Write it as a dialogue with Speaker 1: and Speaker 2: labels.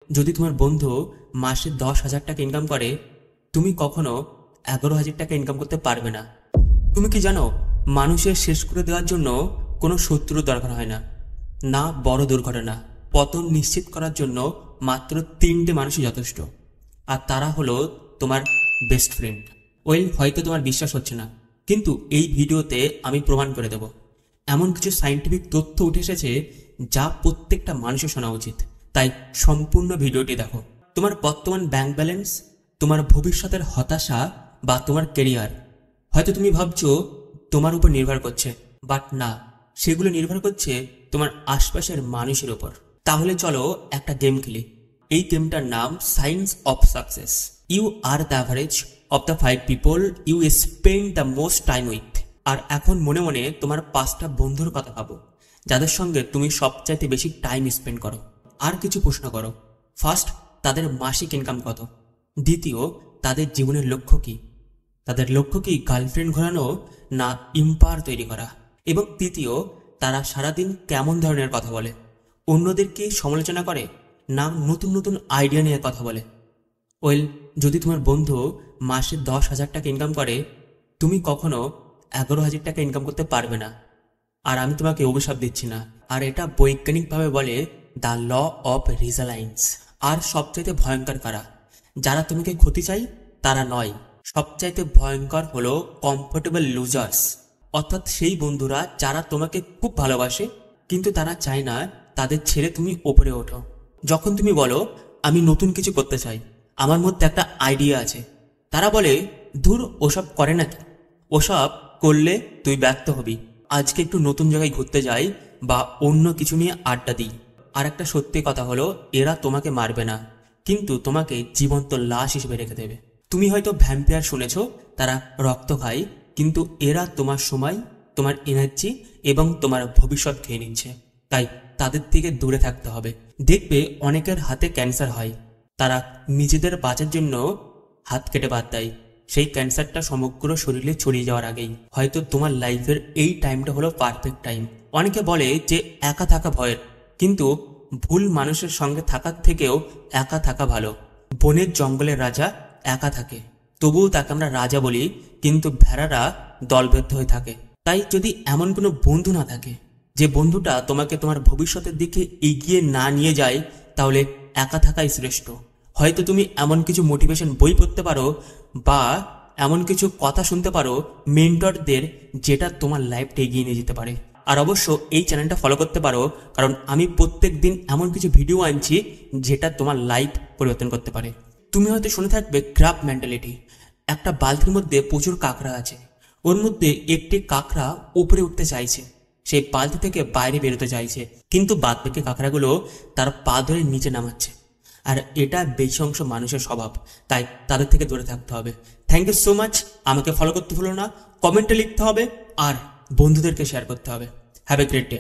Speaker 1: যদি তোমার বন্ধু মাসে 10,000 টাকা ইনকাম করে, তুমি কখনো 11,000 টাকা ইনকাম করতে পারবে না। তুমি কি জানো, মানুষের শেষ করে দেওয়ার জন্য কোনো শত্রু দরকার হয় না, না বড় দুর্ঘটনা। পতন নিশ্চিত করার জন্য মাত্র 3টে মানুষই যথেষ্ট, আর তারা হলো তোমার বেস্ট ফ্রেন্ড। হয়তো তোমার বিশ্বাস হচ্ছে না, কিন্তু এই ভিডিওতে আমি প্রমাণ করে দেব। এমন কিছু সায়েন্টিফিক তথ্য উঠে এসেছে যা প্রত্যেকটা মানুষের শোনা উচিত। তাই সম্পূর্ণ ভিডিওটি দেখো। তোমার বর্তমান ব্যাংক ব্যালেন্স, তোমার ভবিষ্যতের হতাশা বা তোমার কেরিয়ার, হয়তো তুমি ভাবছো তোমার উপর নির্ভর করছে, বাট না, সেগুলো নির্ভর করছে তোমার আশপাশের মানুষের উপর। তাহলে চলো একটা গেম খেলি। এই গেমটার নাম science of success. You are the average of the 5 people you spend the most time with. আর এখন মনে মনে তোমার 5টা বন্ধুর কথা ভাবো, যাদের সঙ্গে তুমি সবচাইতে বেশি টাইম স্পেন্ড করো। আর কিছু প্রশ্ন করো। ফার্স্ট, তাদের মাসিক ইনকাম কত? দ্বিতীয়, তাদের জীবনের লক্ষ্য কি? তাদের লক্ষ্য কি গার্লফ্রেন্ড ঘোরানো, না ইম্পায়ার তৈরি করা? এবং তৃতীয়, তারা সারাদিন কেমন ধরনের কথা বলে? অন্যদেরকে সমালোচনা করে, না নতুন নতুন আইডিয়া নিয়ে কথা বলে? যদি তোমার বন্ধু মাসে 10,000 টাকা ইনকাম করে, তুমি কখনো 11,000 টাকা ইনকাম করতে পারবে না। আর আমি তোমাকে অভিশাপ দিচ্ছি না, আর এটা বৈজ্ঞানিকভাবে বলে দ্য ল অফ রিজালাইন্স। আর সবচাইতে ভয়ঙ্কর কারা? যারা তোমাকে ক্ষতি চাই তারা নয়, সবচাইতে ভয়ঙ্কর হলো কমফোর্টেবল লুজার্স। অর্থাৎ সেই বন্ধুরা যারা তোমাকে খুব ভালোবাসে, কিন্তু তারা চায় না তাদের ছেড়ে তুমি ওপরে ওঠো। যখন তুমি বলো আমি নতুন কিছু করতে চাই, আমার মধ্যে একটা আইডিয়া আছে, তারা বলে ধুর, ওসব করে নাকি, ওসব করলে তুই ব্যর্থ হবি, আজকে একটু নতুন জায়গায় ঘুরতে যাই বা অন্য কিছু নিয়ে আড্ডা দিই। আর একটা সত্যি কথা হলো, এরা তোমাকে মারবে না, কিন্তু তোমাকে জীবন্ত লাশ হিসেবে রেখে দেবে। তুমি হয়তো ভ্যাম্পায়ার শুনেছো, তারা রক্ত খায়, কিন্তু এরা তোমার সময়, তোমার এনার্জি এবং তোমার ভবিষ্যৎ খেয়ে নিচ্ছে। তাই তাদের থেকে দূরে থাকতে হবে। দেখবে অনেকের হাতে ক্যান্সার হয়, তারা নিজেদের বাঁচার জন্য হাত কেটে বাদ দেয়। সেই ক্যান্সারটা সমগ্র শরীরে ছড়িয়ে যাওয়ার আগেই। হয়তো তোমার লাইফের এই টাইমটা হলো পারফেক্ট টাইম। অনেকে বলে যে একা থাকা ভয়ের, কিন্তু ভুল মানুষের সঙ্গে থাকার থেকেও একা থাকা ভালো। বনের জঙ্গলের রাজা একা থাকে, তবুও তাকে আমরা রাজা বলি, কিন্তু ভেড়ারা দলবদ্ধ হয়ে থাকে। তাই যদি এমন কোনো বন্ধু না থাকে, যে বন্ধুটা তোমাকে তোমার ভবিষ্যতের দিকে এগিয়ে না নিয়ে যায়, তাহলে একা থাকাই শ্রেষ্ঠ। হয়তো তুমি এমন কিছু মোটিভেশন বই পড়তে পারো, বা এমন কিছু কথা শুনতে পারো মেন্টরদের, যেটা তোমার লাইফটা এগিয়ে নিয়ে যেতে পারে। আর অবশ্য এই চ্যানেলটা ফলো করতে পারো, কারণ আমি প্রত্যেক দিন এমন কিছু ভিডিও আনছি যেটা তোমার লাইফ পরিবর্তন করতে পারে। তুমি হয়তো শুনে থাকবে ক্র্যাব মেন্টালিটি। একটা বালতির মধ্যে প্রচুর কাঁকড়া আছে, ওর মধ্যে একটি কাঁকড়া উপরে উঠতে চাইছে, সেই বালতি থেকে বাইরে বেরোতে চাইছে, কিন্তু বাদবাকি কাঁকড়াগুলো তার পা ধরে নিচে নামাচ্ছে। আর এটা বেশি অংশ মানুষের স্বভাব, তাই তাদের থেকে দূরে থাকতে হবে। Thank you so much. আমাকে ফলো করতে ভুলো না, কমেন্টে লিখতে হবে, আর বন্ধুদেরকে শেয়ার করতে হবে। Have a great day.